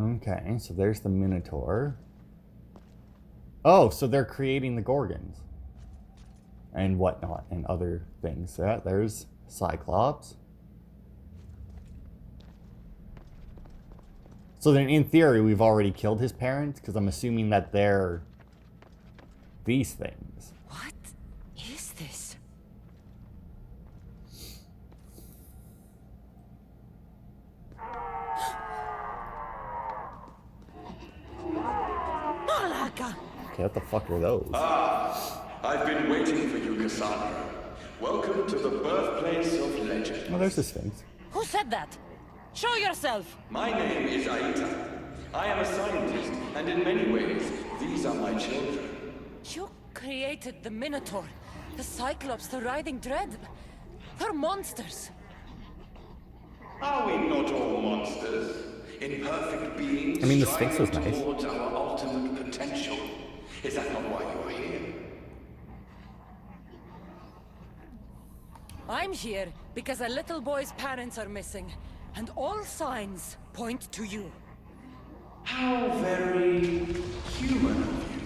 Okay, so there's the Minotaur. Oh, so they're creating the Gorgons. And whatnot, and other things. Yeah, there's Cyclops. So then, in theory, we've already killed his parents, because I'm assuming that they're these things. What is this? Malaka! Okay, what the fuck are those? I've been waiting for you, Kassandra. Welcome to the birthplace of legend. Oh, there's the Sphinx. Who said that? Show yourself! My name is Aita. I am a scientist, and in many ways, these are my children. You created the Minotaur, the Cyclops, the Riding Dread. They're monsters. Are we not all monsters? Imperfect beings I mean, the Sphinx was striving nice. towards our ultimate potential. Is that not why you are here? I'm here because a little boy's parents are missing, and all signs point to you. How very human of you.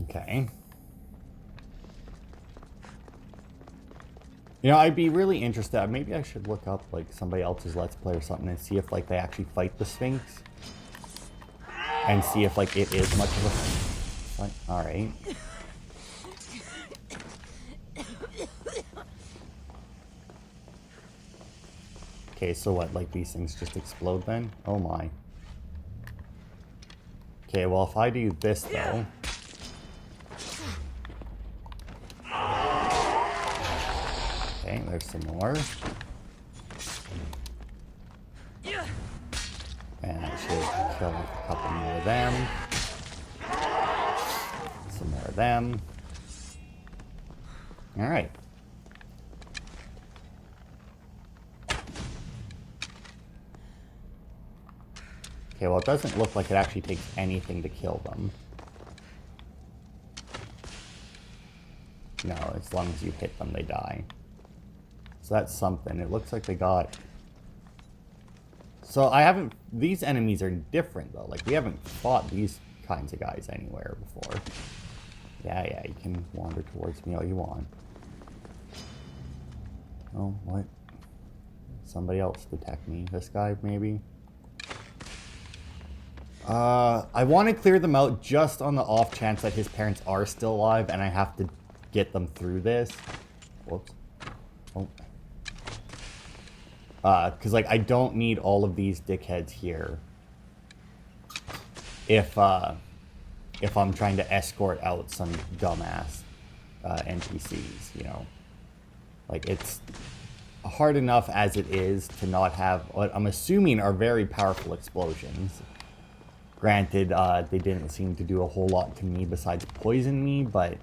Okay. You know, I'd be really interested. Maybe I should look up, like, somebody else's Let's Play or something and see if, like, they actually fight the Sphinx. And see if, like, it is much of a fight. Alright. Okay, so what, like, these things just explode then? Oh my. Okay, well, if I do this, though... Okay, there's some more. And I should kill a couple more of them. Some more of them. Alright. Okay, well, it doesn't look like it actually takes anything to kill them. No, as long as you hit them, they die. So that's something. It looks like they got... So I haven't... These enemies are different, though. Like, we haven't fought these kinds of guys anywhere before. Yeah, you can wander towards me all you want. Oh, what? Somebody else detect me. This guy, maybe? I want to clear them out just on the off chance that his parents are still alive, and I have to get them through this. Whoops. Oh. Because, like, I don't need all of these dickheads here if I'm trying to escort out some dumbass NPCs, you know. Like, it's hard enough as it is to not have what I'm assuming are very powerful explosions. Granted, they didn't seem to do a whole lot to me besides poison me, but,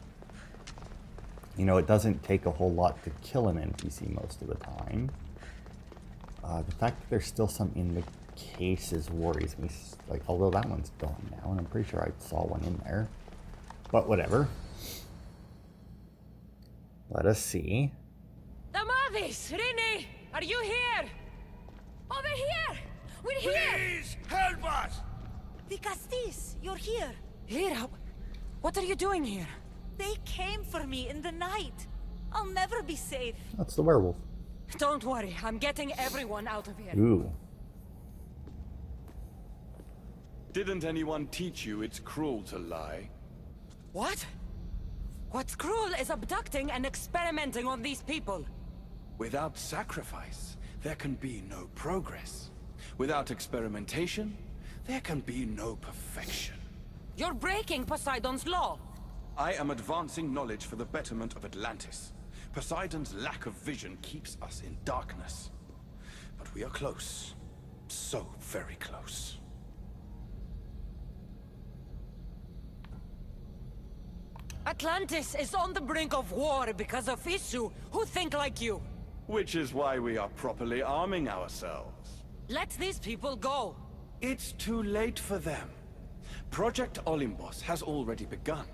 you know, it doesn't take a whole lot to kill an NPC most of the time. The fact that there's still some in the cases worries me, like, although that one's gone now, and I'm pretty sure I saw one in there. But whatever. Let us see. Damavis! Rini! Are you here? Over here! We're here! Please help us! The Castis, you're here. Here? What are you doing here? They came for me in the night. I'll never be safe. That's the werewolf. Don't worry, I'm getting everyone out of here. Ooh. Didn't anyone teach you it's cruel to lie? What? What's cruel is abducting and experimenting on these people. Without sacrifice, there can be no progress. Without experimentation, there can be no perfection. You're breaking Poseidon's law. I am advancing knowledge for the betterment of Atlantis. Poseidon's lack of vision keeps us in darkness. But we are close. So very close. Atlantis is on the brink of war because of Isu, who think like you. Which is why we are properly arming ourselves. Let these people go. It's too late for them. Project Olympus has already begun.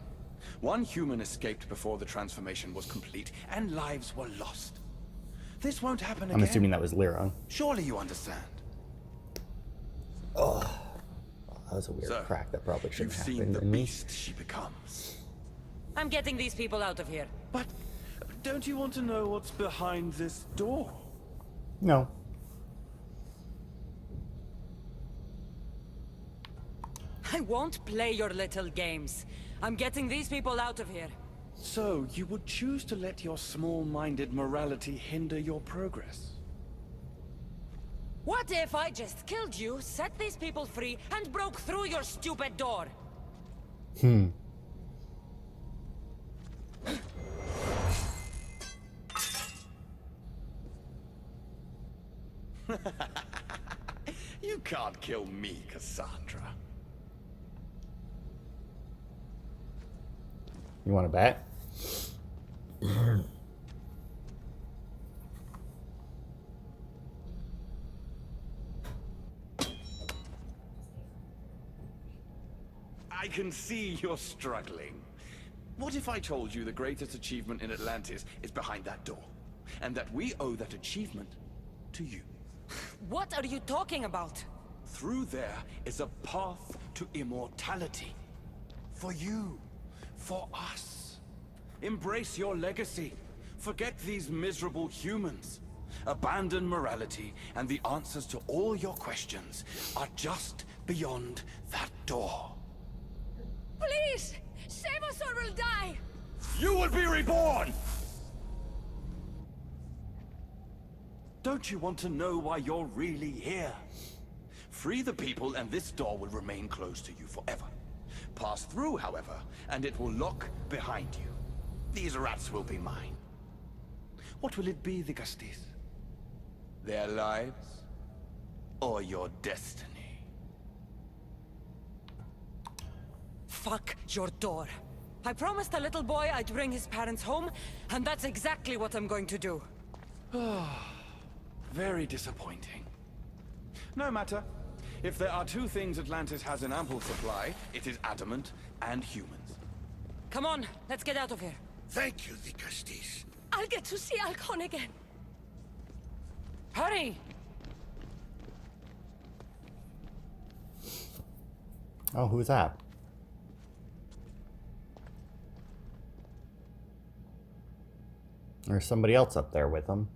One human escaped before the transformation was complete, and lives were lost. This won't happen again. I'm assuming that was Lyra. Surely you understand. Oh, that was a weird So, crack that probably shouldn't You've have seen happened the in me. beast she becomes. I'm getting these people out of here. But don't you want to know what's behind this door? No. I won't play your little games. I'm getting these people out of here. So, you would choose to let your small-minded morality hinder your progress? What if I just killed you, set these people free, and broke through your stupid door? You can't kill me, Kassandra. You want to bet? I can see you're struggling. What if I told you the greatest achievement in Atlantis is behind that door? And that we owe that achievement to you? What are you talking about? Through there is a path to immortality. For you. For us. Embrace your legacy. Forget these miserable humans. Abandon morality, and the answers to all your questions are just beyond that door. Please! Save us or we'll die! You will be reborn! Don't you want to know why you're really here? Free the people and this door will remain closed to you forever. Pass through, however, and it will lock behind you. These rats will be mine. What will it be, the Gastis? Their lives? Or your destiny? Fuck your door. I promised the little boy I'd bring his parents home, and that's exactly what I'm going to do. Very disappointing. No matter. If there are two things Atlantis has in ample supply, it is adamant and humans. Come on, let's get out of here. Thank you, the Gastis. I'll get to see Alcon again. Hurry! Oh, who's that? There's somebody else up there with him.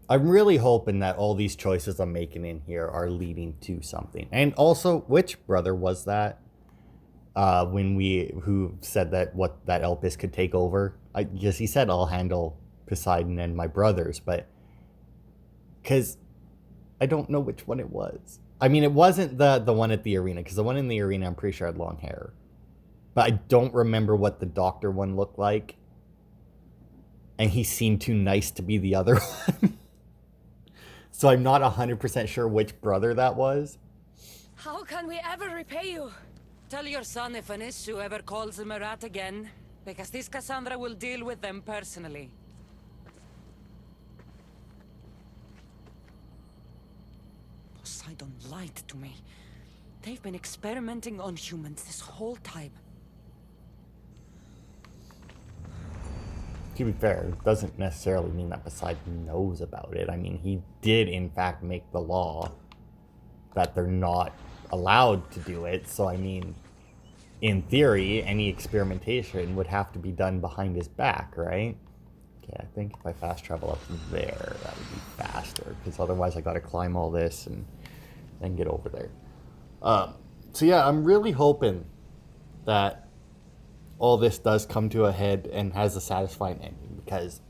I'm really hoping that all these choices I'm making in here are leading to something. And also, which brother was that? Who said that that Elpis could take over? I guess he said I'll handle Poseidon and my brothers, but because I don't know which one it was. I mean, it wasn't the one at the arena, because the one in the arena I'm pretty sure had long hair. But I don't remember what the doctor one looked like. And he seemed too nice to be the other one. So I'm not 100% sure which brother that was. How can we ever repay you? Tell your son if an issue ever calls him a rat again, because this Kassandra will deal with them personally. Poseidon lied to me. They've been experimenting on humans this whole time. To be fair, it doesn't necessarily mean that Poseidon knows about it. I mean, he did in fact make the law that they're not allowed to do it. So, I mean, in theory, any experimentation would have to be done behind his back, right? Okay, I think if I fast travel up there, that would be faster. Because otherwise I gotta climb all this and then get over there. So yeah, I'm really hoping that all this does come to a head and has a satisfying ending, because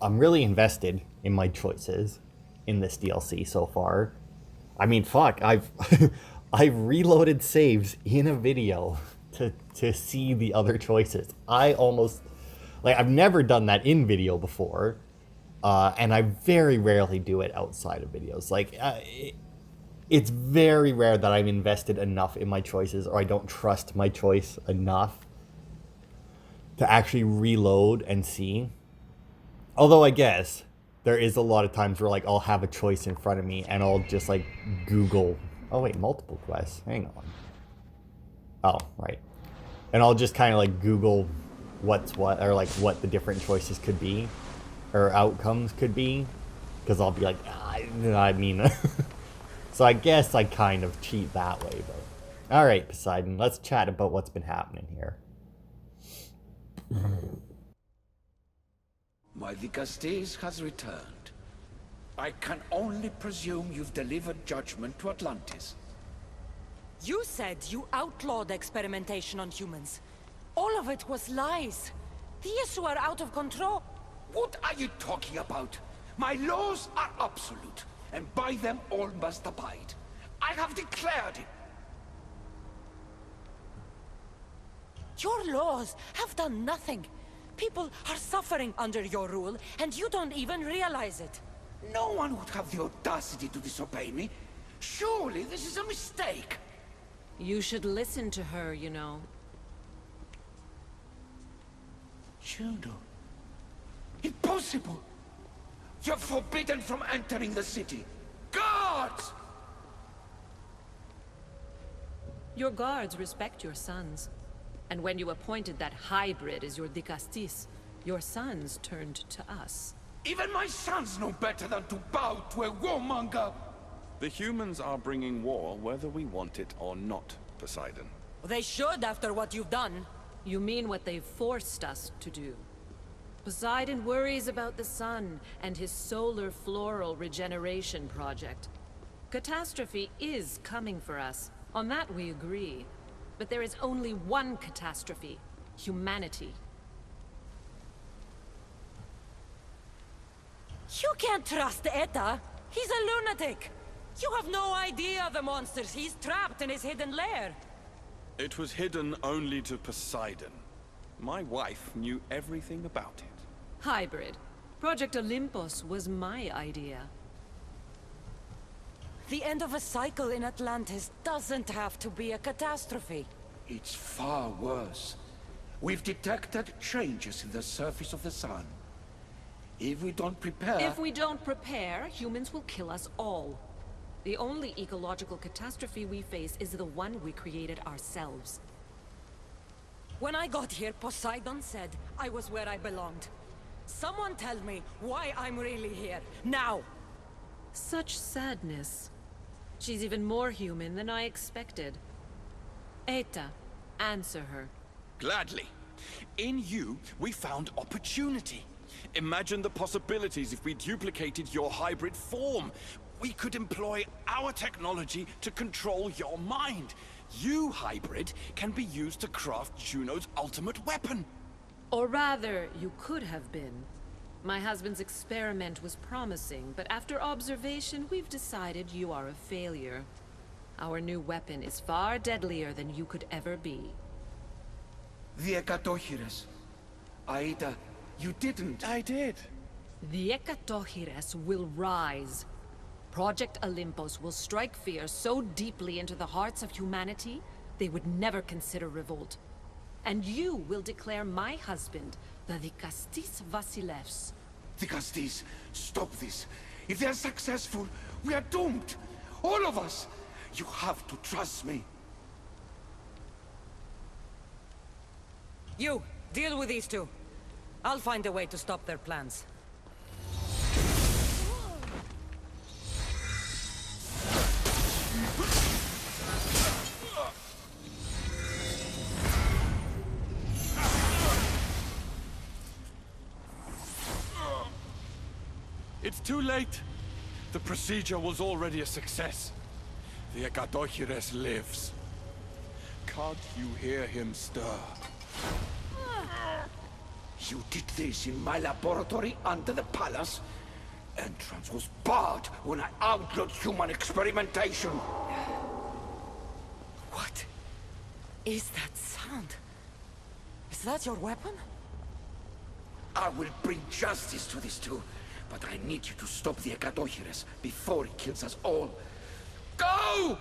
I'm really invested in my choices in this DLC so far. I mean, fuck, I've reloaded saves in a video to see the other choices. I almost, like, I've never done that in video before, and I very rarely do it outside of videos. Like, it's very rare that I'm invested enough in my choices, or I don't trust my choice enough to actually reload and see. Although I guess there is a lot of times where, like, I'll have a choice in front of me and I'll just, like, Google, oh wait, multiple quests, hang on. Oh, right. And I'll just kind of like Google what's what, or like what the different choices could be, or outcomes could be, because I'll be like, I mean, so I guess I kind of cheat that way. But all right, Poseidon, let's chat about what's been happening here. My Dicastes has returned. I can only presume you've delivered judgment to Atlantis. You said you outlawed experimentation on humans. All of it was lies. The issue are out of control. What are you talking about? My laws are absolute, and by them all must abide. I have declared it. Your laws have done nothing. People are suffering under your rule, and you don't even realize it. No one would have the audacity to disobey me. Surely this is a mistake. You should listen to her, you know. Juno. Impossible! You're forbidden from entering the city. Guards! Your guards respect your sons. And when you appointed that hybrid as your Dicastis, your sons turned to us. Even my sons know better than to bow to a warmonger! The humans are bringing war whether we want it or not, Poseidon. They should after what you've done. You mean what they've forced us to do. Poseidon worries about the sun and his solar floral regeneration project. Catastrophe is coming for us. On that we agree. But there is only one catastrophe. Humanity. You can't trust Eta. He's a lunatic. You have no idea the monsters he's trapped in his hidden lair. It was hidden only to Poseidon. My wife knew everything about it. Hybrid. Project Olympus was my idea. The end of a cycle in Atlantis doesn't have to be a catastrophe. It's far worse. We've detected changes in the surface of the sun. If we don't prepare... If we don't prepare, humans will kill us all. The only ecological catastrophe we face is the one we created ourselves. When I got here, Poseidon said I was where I belonged. Someone tell me why I'm really here, now! Such sadness. She's even more human than I expected. Eta, answer her. Gladly. In you, we found opportunity. Imagine the possibilities if we duplicated your hybrid form. We could employ our technology to control your mind. You, hybrid, can be used to craft Juno's ultimate weapon. Or rather, you could have been. My husband's experiment was promising, but after observation, we've decided you are a failure. Our new weapon is far deadlier than you could ever be. The Ekatochires. Aida, you didn't... I did. The Ekatochires will rise. Project Olympus will strike fear so deeply into the hearts of humanity, they would never consider revolt. And you will declare my husband, the Dicastis Vasilevs. Dicastis, stop this. If they're successful, we are doomed. All of us. You have to trust me. You, deal with these two. I'll find a way to stop their plans. It's too late. The procedure was already a success. The Ekatochires lives. Can't you hear him stir? You did this in my laboratory under the palace. Entrance was barred when I outlawed human experimentation. What is that sound? Is that your weapon? I will bring justice to these two, but I need you to stop the Ekatochires before it kills us all. Go!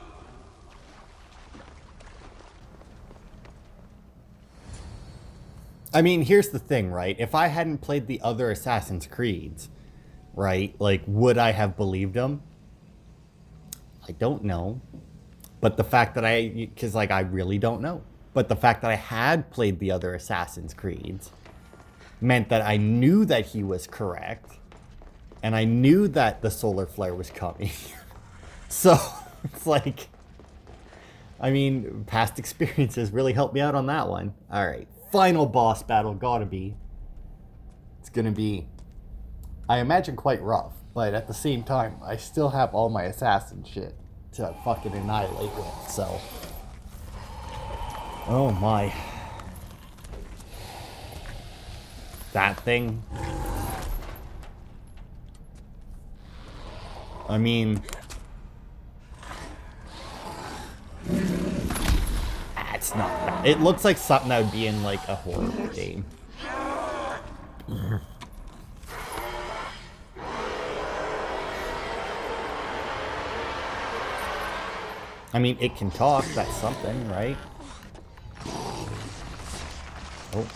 I mean, here's the thing, right? If I hadn't played the other Assassin's Creeds, right? Like, would I have believed him? I don't know. But the fact that because, like, I really don't know. But the fact that I had played the other Assassin's Creeds meant that I knew that he was correct. And I knew that the solar flare was coming. So, it's like... I mean, past experiences really helped me out on that one. Alright, final boss battle, gotta be. It's gonna be, I imagine, quite rough. But at the same time, I still have all my assassin shit to fucking annihilate with, so... Oh my. That thing. I mean... It's not bad. It looks like something that would be in, like, a horror game. I mean, it can talk. That's something, right? Oh.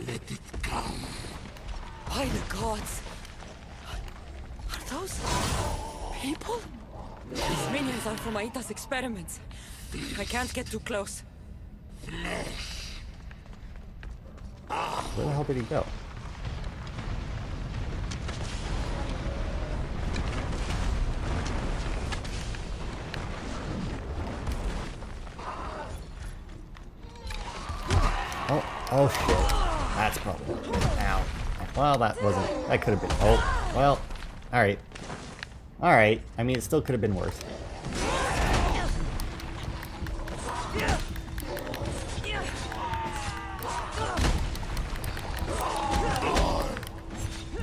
Let it come. By the gods! Are those people? These minions are from Aita's experiments. I can't get too close. Where the hell did he go? Oh shit. That's probably... Ow. Well, that wasn't... That could have been... Oh, well. Alright. Alright. I mean, it still could have been worse.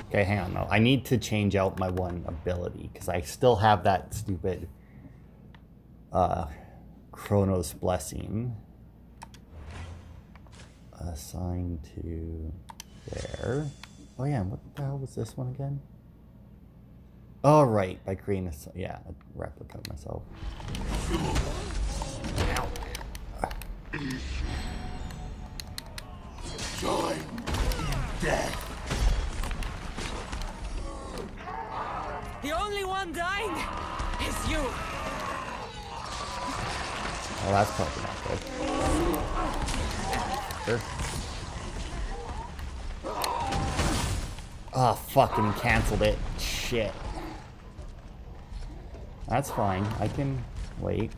Okay, hang on though. I need to change out my one ability, because I still have that stupid... Chronos Blessing. Assigned to there. Oh yeah, what the hell was this one again? Oh right, by creating a, yeah, a replica of myself. Ow. Join in death. The only one dying is you. Oh, that's probably not good. Sure. Oh, fucking canceled it. Shit. That's fine. I can wait.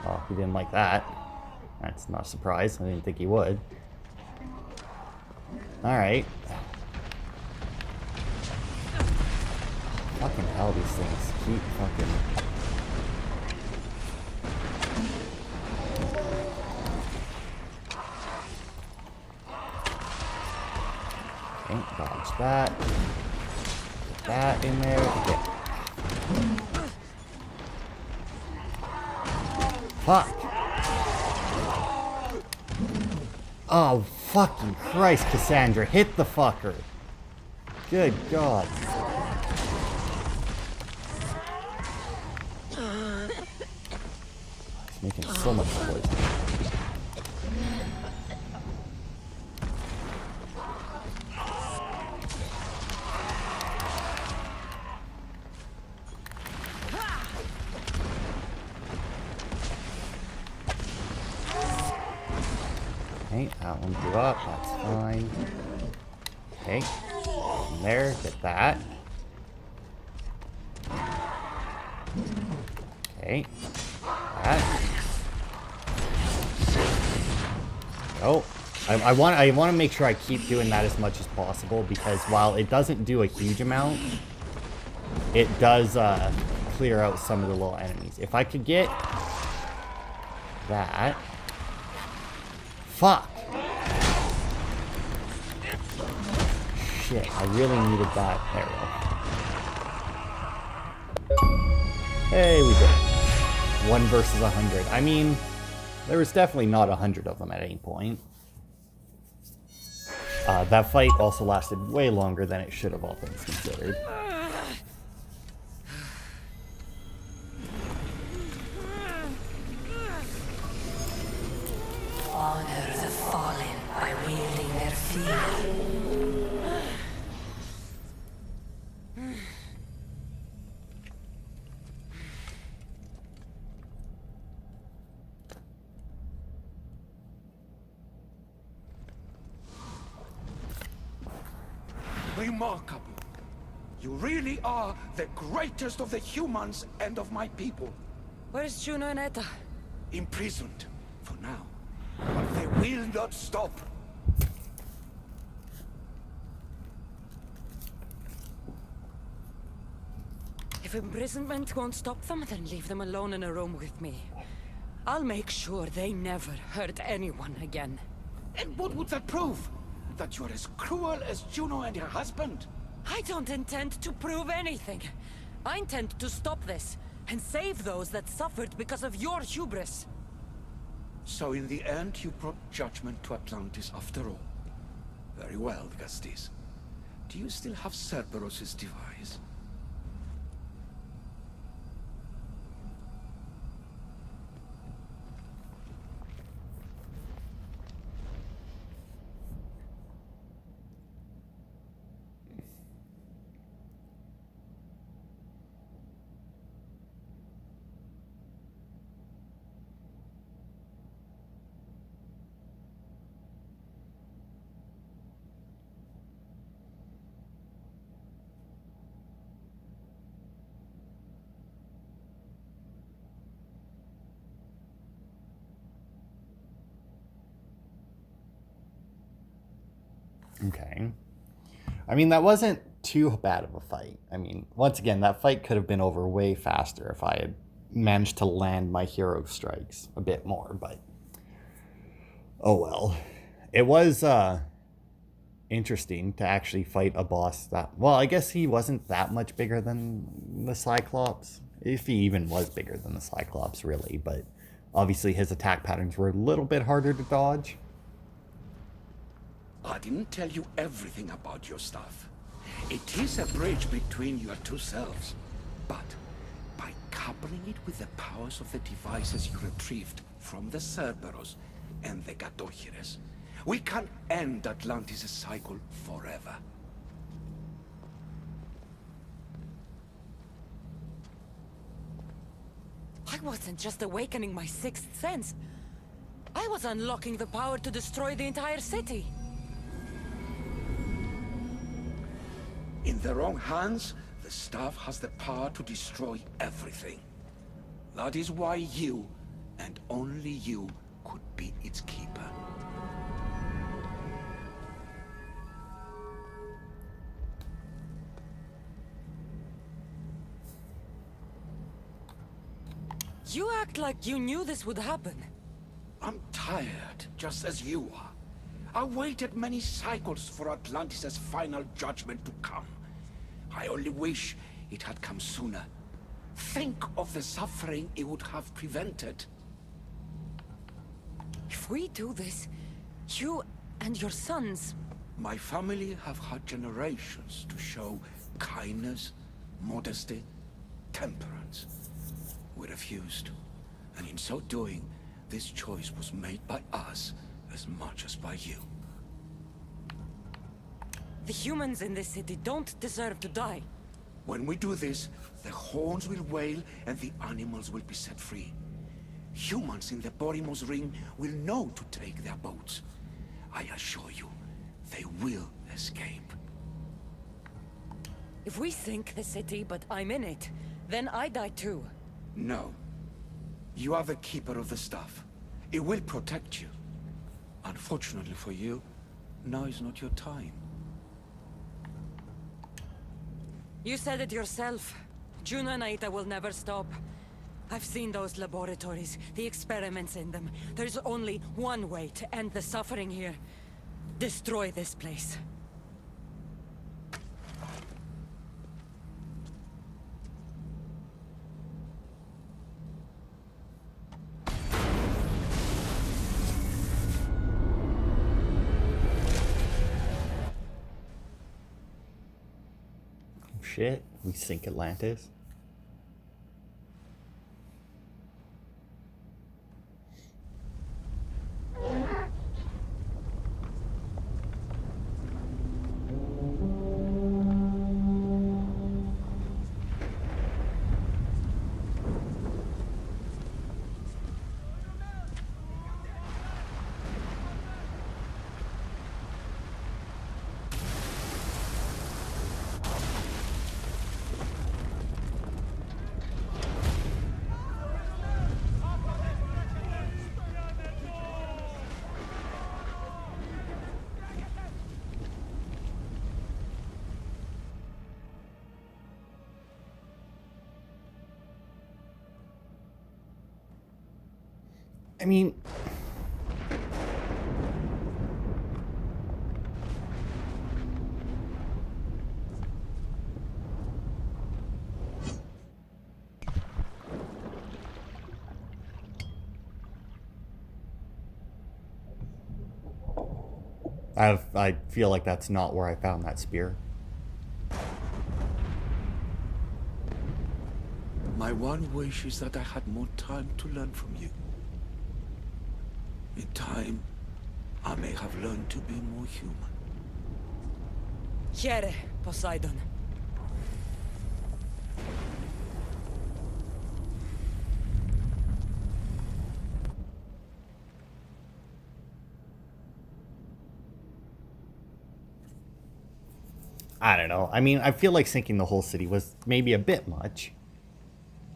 Oh, he didn't like that. That's not a surprise. I didn't think he would. Alright. Fucking hell, these things keep fucking... Okay, dodge that. Put that in there. Yeah. Fuck! Oh, fucking Christ, Kassandra. Hit the fucker. Good God. He's making so much noise. Okay, that one blew up, that's fine. Okay, from there, get that. Okay, that. Oh, I want to make sure I keep doing that as much as possible, because while it doesn't do a huge amount, it does clear out some of the little enemies. If I could get that. Fuck! Shit, I really needed that arrow. Hey, we did it. 1 versus 100. I mean, there was definitely not 100 of them at any point. That fight also lasted way longer than it should have all things considered. Honor the fallen by wielding their fear. Remarkable. You really are the greatest of the humans and of my people. Where's Juno and Etta? Imprisoned, for now. But they will not stop. If imprisonment won't stop them, then leave them alone in a room with me. I'll make sure they never hurt anyone again. And what would that prove? That you're as cruel as Juno and her husband? I don't intend to prove anything. I intend to stop this, and save those that suffered because of your hubris. So in the end, you brought judgment to Atlantis after all. Very well, Gastis. Do you still have Cerberus' device? Okay. I mean, that wasn't too bad of a fight. I mean, once again, that fight could have been over way faster if I had managed to land my hero strikes a bit more, but oh well. It was interesting to actually fight a boss that, well, I guess he wasn't that much bigger than the Cyclops, if he even was bigger than the Cyclops, really, but obviously his attack patterns were a little bit harder to dodge. I didn't tell you everything about your stuff. It is a bridge between your two selves. But by coupling it with the powers of the devices you retrieved from the Cerberus and the Gatochires, we can end Atlantis' cycle forever. I wasn't just awakening my sixth sense. I was unlocking the power to destroy the entire city. In the wrong hands, the staff has the power to destroy everything. That is why you, and only you, could be its keeper. You act like you knew this would happen. I'm tired, just as you are. I waited many cycles for Atlantis' final judgment to come. I only wish it had come sooner. Think of the suffering it would have prevented. If we do this, you and your sons... My family have had generations to show kindness, modesty, temperance. We refused, and in so doing, this choice was made by us as much as by you. The humans in this city don't deserve to die. When we do this, the horns will wail and the animals will be set free. Humans in the Borimos Ring will know to take their boats. I assure you, they will escape. If we sink the city, but I'm in it, then I die too. No. You are the keeper of the staff. It will protect you. Unfortunately for you, now is not your time. You said it yourself. Juno and Aita will never stop. I've seen those laboratories, the experiments in them. There's only one way to end the suffering here. Destroy this place. Shit, we sink Atlantis. I mean, I feel like that's not where I found that spear. My one wish is that I had more time to learn from you. In time, I may have learned to be more human. Here, Poseidon. I don't know. I mean, I feel like sinking the whole city was maybe a bit much,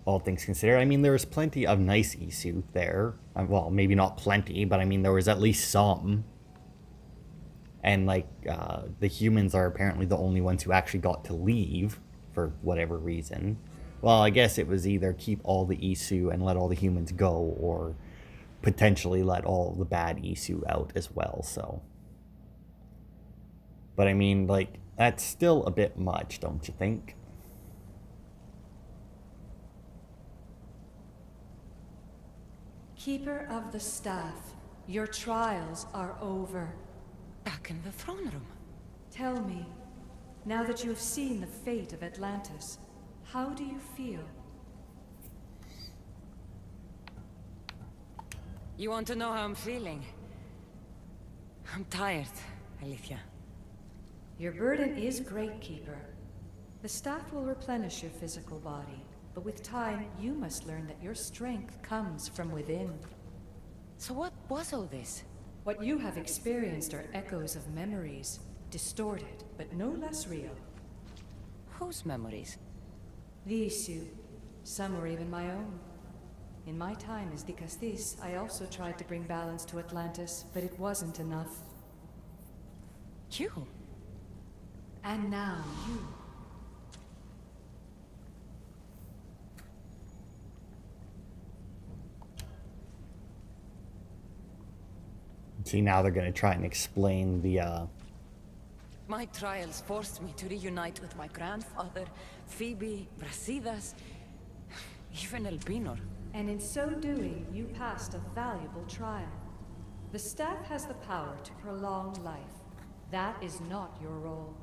all things considered. I mean, there was plenty of nice Isu there. Well, maybe not plenty, but I mean, there was at least some. And, like, the humans are apparently the only ones who actually got to leave, for whatever reason. Well, I guess it was either keep all the Isu and let all the humans go, or potentially let all the bad Isu out as well, so. But I mean, like, that's still a bit much, don't you think? Keeper of the Staff, your trials are over. Back in the throne room. Tell me, now that you have seen the fate of Atlantis, how do you feel? You want to know how I'm feeling? I'm tired, Alethea. Your burden is great, Keeper. The staff will replenish your physical body, but with time, you must learn that your strength comes from within. So what was all this? What you have experienced are echoes of memories, distorted, but no less real. Whose memories? The issue. Some were even my own. In my time as Dikastis, I also tried to bring balance to Atlantis, but it wasn't enough. You? And now, you. See, now they're going to try and explain the, My trials forced me to reunite with my grandfather, Phoebe, Brasidas, even Elpinor. And in so doing, you passed a valuable trial. The staff has the power to prolong life. That is not your role.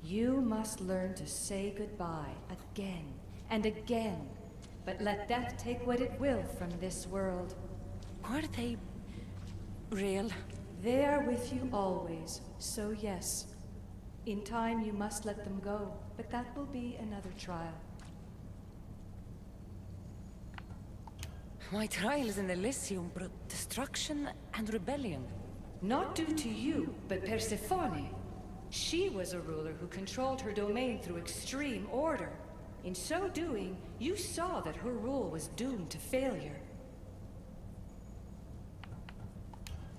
You must learn to say goodbye again and again, but let death take what it will from this world. Were they real? They are with you always, so yes. In time you must let them go, but that will be another trial. My trials in Elysium brought destruction and rebellion. Not due to you, but Persephone. She was a ruler who controlled her domain through extreme order. In so doing, you saw that her rule was doomed to failure.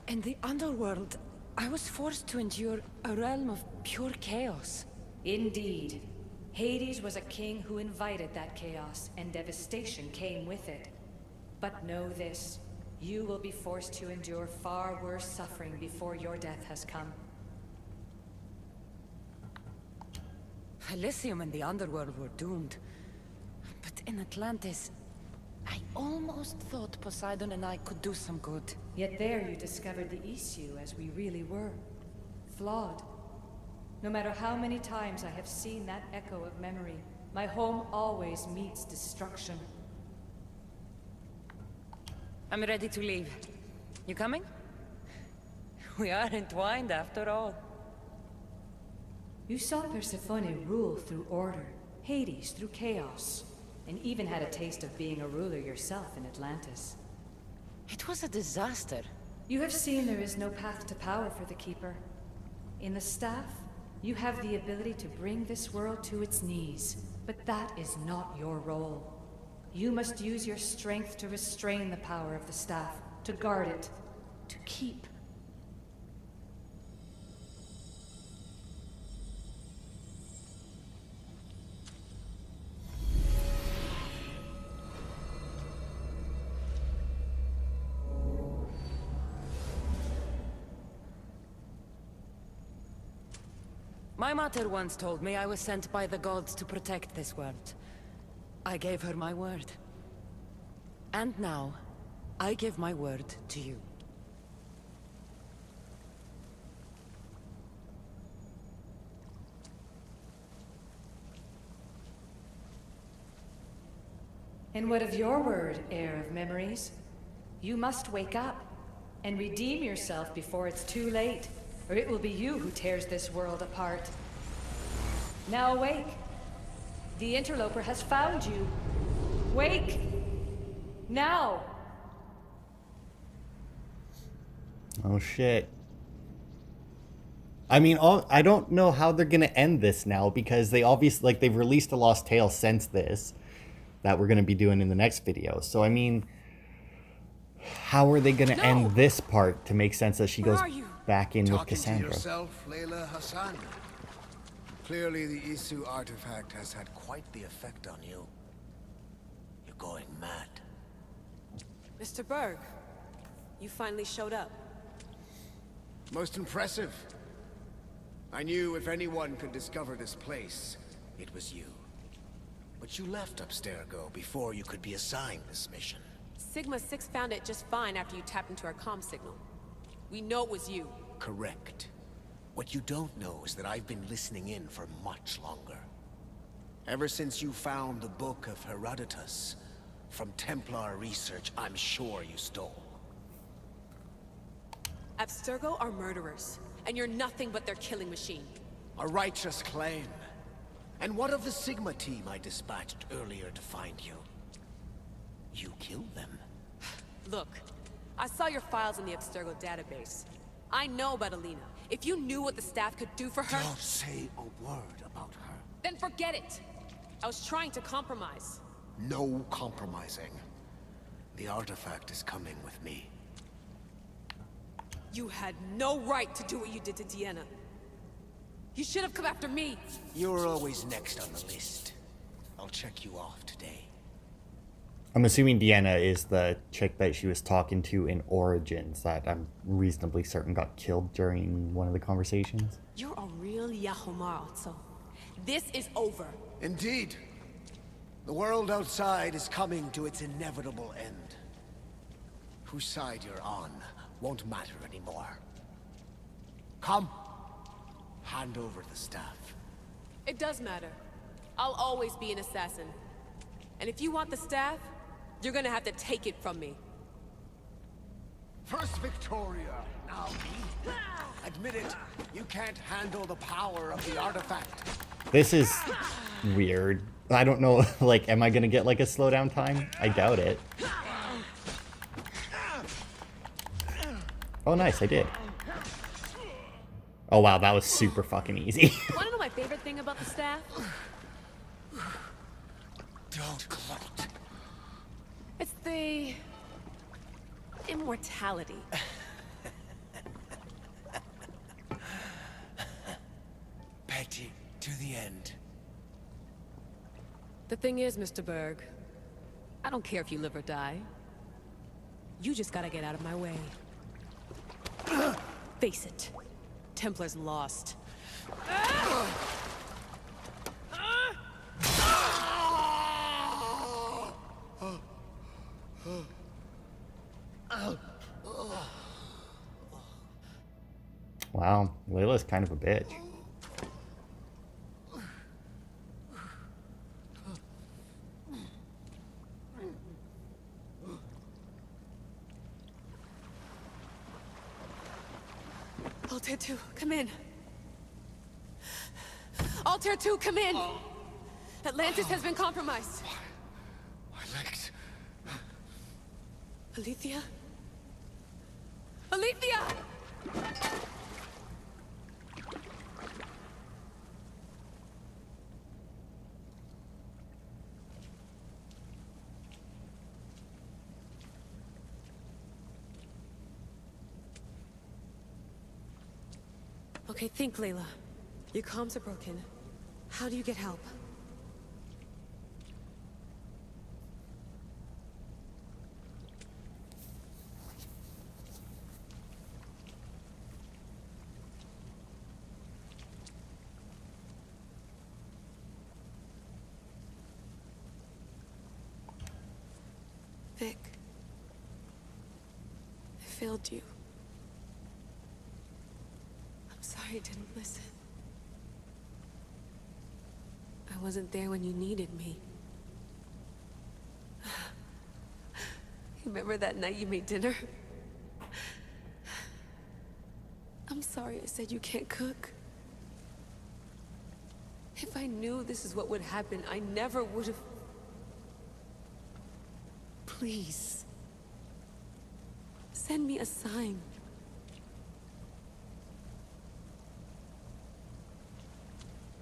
In the underworld, I was forced to endure a realm of pure chaos. Indeed. Hades was a king who invited that chaos, and devastation came with it. But know this, you will be forced to endure far worse suffering before your death has come. Elysium and the underworld were doomed. But in Atlantis, I almost thought Poseidon and I could do some good. Yet there you discovered the issue as we really were. Flawed. No matter how many times I have seen that echo of memory, my home always meets destruction. I'm ready to leave. You coming? We are entwined after all. You saw Persephone rule through order, Hades through chaos, and even had a taste of being a ruler yourself in Atlantis. It was a disaster. You have seen there is no path to power for the Keeper. In the staff, you have the ability to bring this world to its knees, but that is not your role. You must use your strength to restrain the power of the staff, to guard it, to keep. My mother once told me I was sent by the gods to protect this world. I gave her my word. And now, I give my word to you. And what of your word, heir of memories? You must wake up and redeem yourself before it's too late, or it will be you who tears this world apart. Now awake. The interloper has found you. Wake! Now! Oh shit. I mean, I don't know how they're gonna end this now, because they obviously, like, they've released a Lost Tale since this that we're gonna be doing in the next video. So I mean, how are they gonna end this part to make sense that she goes back in with Talking to Kassandra? yourself, Layla Hassan. Clearly, the Isu artifact has had quite the effect on you. You're going mad. Mr. Berg, you finally showed up. Most impressive. I knew if anyone could discover this place, it was you. But you left Abstergo before you could be assigned this mission. Sigma 6 found it just fine after you tapped into our comm signal. We know it was you. Correct. What you don't know is that I've been listening in for much longer. Ever since you found the Book of Herodotus, from Templar research I'm sure you stole. Abstergo are murderers, and you're nothing but their killing machine. A righteous claim. And what of the Sigma team I dispatched earlier to find you? You killed them. Look, I saw your files in the Abstergo database. I know about Alina. If you knew what the staff could do for her... Don't say a word about her. Then forget it! I was trying to compromise. No compromising. The artifact is coming with me. You had no right to do what you did to Deanna. You should have come after me. You're always next on the list. I'll check you off today. I'm assuming Deanna is the chick that she was talking to in Origins that I'm reasonably certain got killed during one of the conversations. You're a real Yahomar, so this is over. Indeed. The world outside is coming to its inevitable end. Whose side you're on won't matter anymore. Come. Hand over the staff. It does matter. I'll always be an assassin. And if you want the staff, you're gonna have to take it from me. First Victoria, now me. Admit it, you can't handle the power of the artifact. This is weird. I don't know, like, am I gonna get, like, a slowdown time? I doubt it. Oh, nice, I did. Oh, wow, that was super fucking easy. Wanna know my favorite thing about the staff? Don't gloat. It's the... immortality. Petty to the end. The thing is, Mr. Berg, I don't care if you live or die. You just gotta get out of my way. Face it. Templar's lost. Wow, Layla's kind of a bitch. Altair 2, come in. Altair 2, come in! Atlantis has been compromised. My legs. Alethea? Alethea! Okay, think, Layla. Your comms are broken. How do you get help? Vic, I failed you. I'm sorry I didn't listen. I wasn't there when you needed me. Remember that night you made dinner? I'm sorry I said you can't cook. If I knew this is what would happen, I never would have... Please. Send me a sign.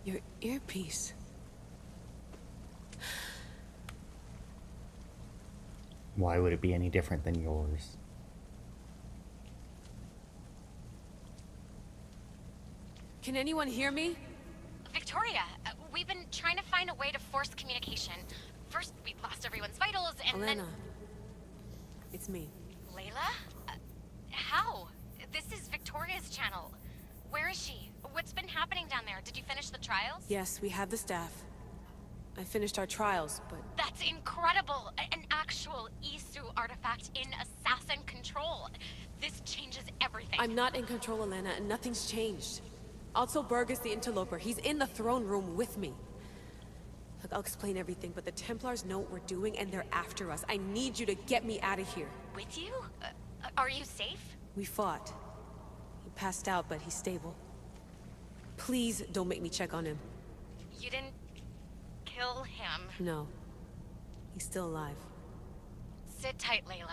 Your earpiece. Why would it be any different than yours? Can anyone hear me? Victoria, we've been trying to find a way to force communication. First, we lost everyone's vitals, and Elena. then... It's me. Layla? How? This is Victoria's channel. Where is she? What's been happening down there? Did you finish the trials? Yes, we have the staff. I finished our trials, but... That's incredible! An actual Isu artifact in assassin control. This changes everything. I'm not in control, Elena, and nothing's changed. Also, Berg is the interloper. He's in the throne room with me. Look, I'll explain everything, but the Templars know what we're doing, and they're after us. I need you to get me out of here. With you? Are you safe? We fought. He passed out, but he's stable. Please don't make me check on him. You didn't... kill him? No. He's still alive. Sit tight, Layla.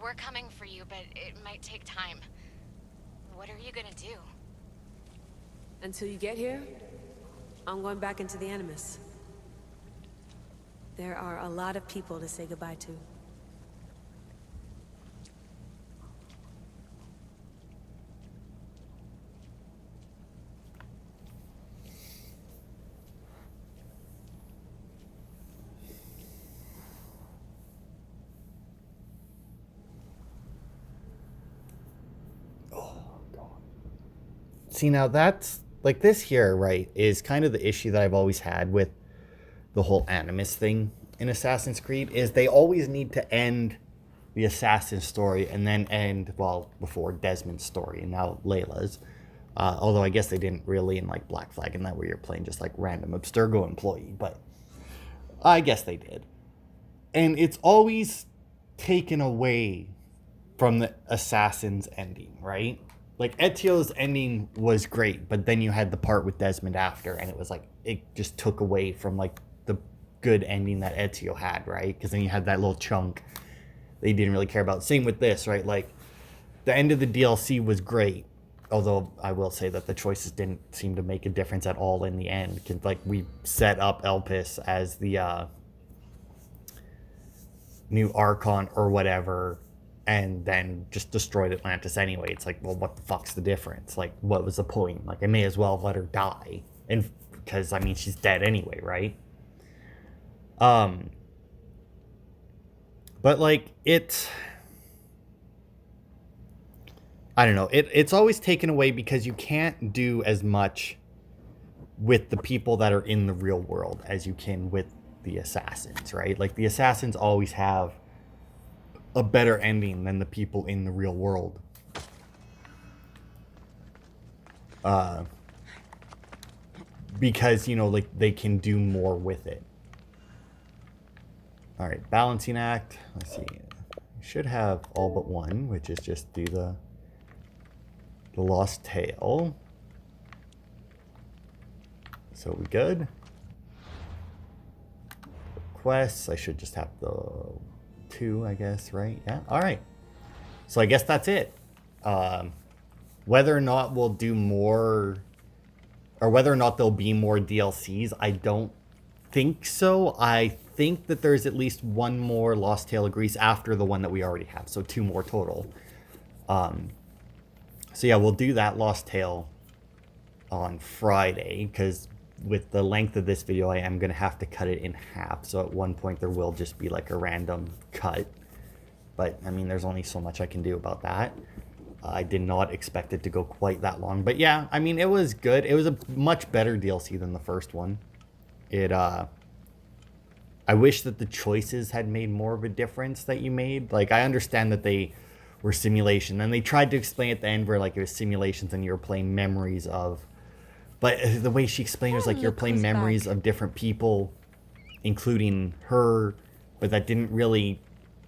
We're coming for you, but it might take time. What are you gonna do? Until you get here, I'm going back into the Animus. There are a lot of people to say goodbye to. See, now that's like this here, right, is kind of the issue that I've always had with the whole Animus thing in Assassin's Creed, is they always need to end the assassin story and then end, well, before Desmond's story and now Layla's. Although I guess they didn't really in like Black Flag and that, where you're playing just like random Abstergo employee, but I guess they did. And it's always taken away from the assassin's ending, right? Like, Ezio's ending was great, but then you had the part with Desmond after, and it was like, it just took away from, like, the good ending that Ezio had, right? Because then you had that little chunk that you didn't really care about. Same with this, right? Like, the end of the DLC was great, although I will say that the choices didn't seem to make a difference at all in the end. Because, like, we set up Elpis as the new Archon or whatever, and then just destroyed Atlantis anyway. It's like, well, what the fuck's the difference? Like, what was the point? Like, I may as well let her die. And because, I mean, she's dead anyway, right? But, like, it's... I don't know. It's always taken away because you can't do as much with the people that are in the real world as you can with the assassins, right? Like, the assassins always have a better ending than the people in the real world. Because, you know, like, they can do more with it. All right, balancing act. Let's see. Should have all but one, which is just do the lost tale. So we good? Quests, I should just have the 2, I guess, right? Yeah, all right. So I guess that's it. Whether or not we'll do more, or whether or not there'll be more DLCs, I don't think so. I think that there's at least one more Lost Tale of Greece after the one that we already have, so 2 more total. So yeah, we'll do that Lost Tale on Friday, because with the length of this video, I am going to have to cut it in half. So at one point, there will just be like a random cut. But, I mean, there's only so much I can do about that. I did not expect it to go quite that long. But yeah, I mean, it was good. It was a much better DLC than the first one. It I wish that the choices had made more of a difference that you made. Like, I understand that they were simulation, and they tried to explain at the end where like it was simulations and you were playing memories of. But the way she explained it was like you're playing memories of different people, including her, but that didn't really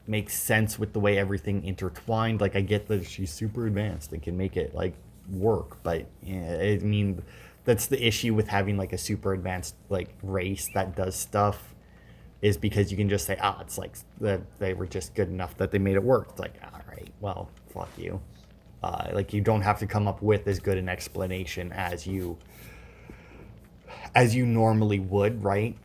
make sense with the way everything intertwined. Like, I get that she's super advanced and can make it like work, but yeah, I mean, that's the issue with having like a super advanced like race that does stuff, is because you can just say, it's like they were just good enough that they made it work. It's like, all right, well, fuck you. Like, you don't have to come up with as good an explanation as you normally would, right?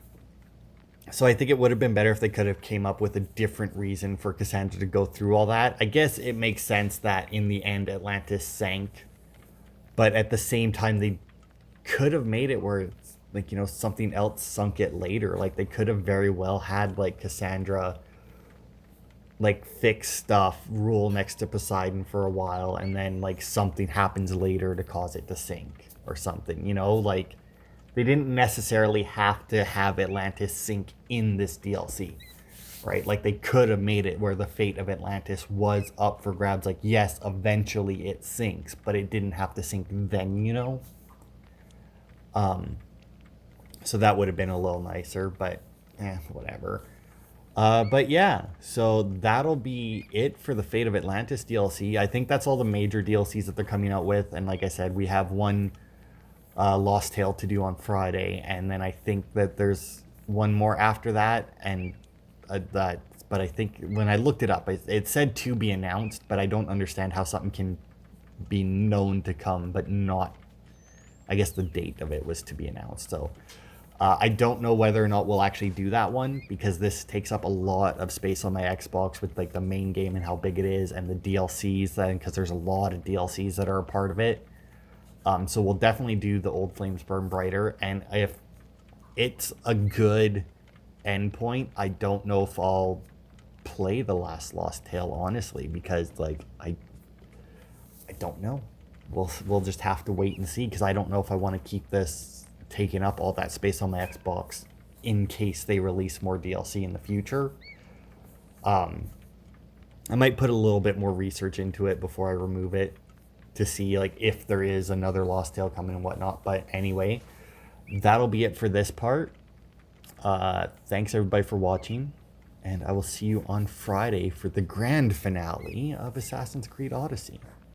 So I think it would have been better if they could have came up with a different reason for Kassandra to go through all that. I guess it makes sense that in the end Atlantis sank, but at the same time they could have made it where it's like, you know, something else sunk it later. Like, they could have very well had like Kassandra like fix stuff, rule next to Poseidon for a while, and then like something happens later to cause it to sink or something, you know? Like, they didn't necessarily have to have Atlantis sink in this DLC, right? Like, they could have made it where the fate of Atlantis was up for grabs. Like, yes, eventually it sinks, but it didn't have to sink then, you know? So that would have been a little nicer, but whatever. But yeah, so that'll be it for the Fate of Atlantis DLC. I think that's all the major DLCs that they're coming out with. And like I said, we have one Lost Tale to do on Friday, and then I think that there's one more after that, and but I think when I looked it up, it said to be announced, but I don't understand how something can be known to come, but not, I guess the date of it was to be announced. So I don't know whether or not we'll actually do that one, because this takes up a lot of space on my Xbox with like the main game and how big it is, and the DLCs then, because there's a lot of DLCs that are a part of it. So we'll definitely do the Old Flames Burn Brighter, and if it's a good endpoint, I don't know if I'll play the last Lost Tale, honestly, because like I don't know. We'll just have to wait and see, because I don't know if I want to keep this taking up all that space on my Xbox in case they release more DLC in the future. I might put a little bit more research into it before I remove it to see like if there is another Lost Tale coming and whatnot. But anyway, that'll be it for this part. Thanks everybody for watching, and I will see you on Friday for the grand finale of Assassin's Creed Odyssey.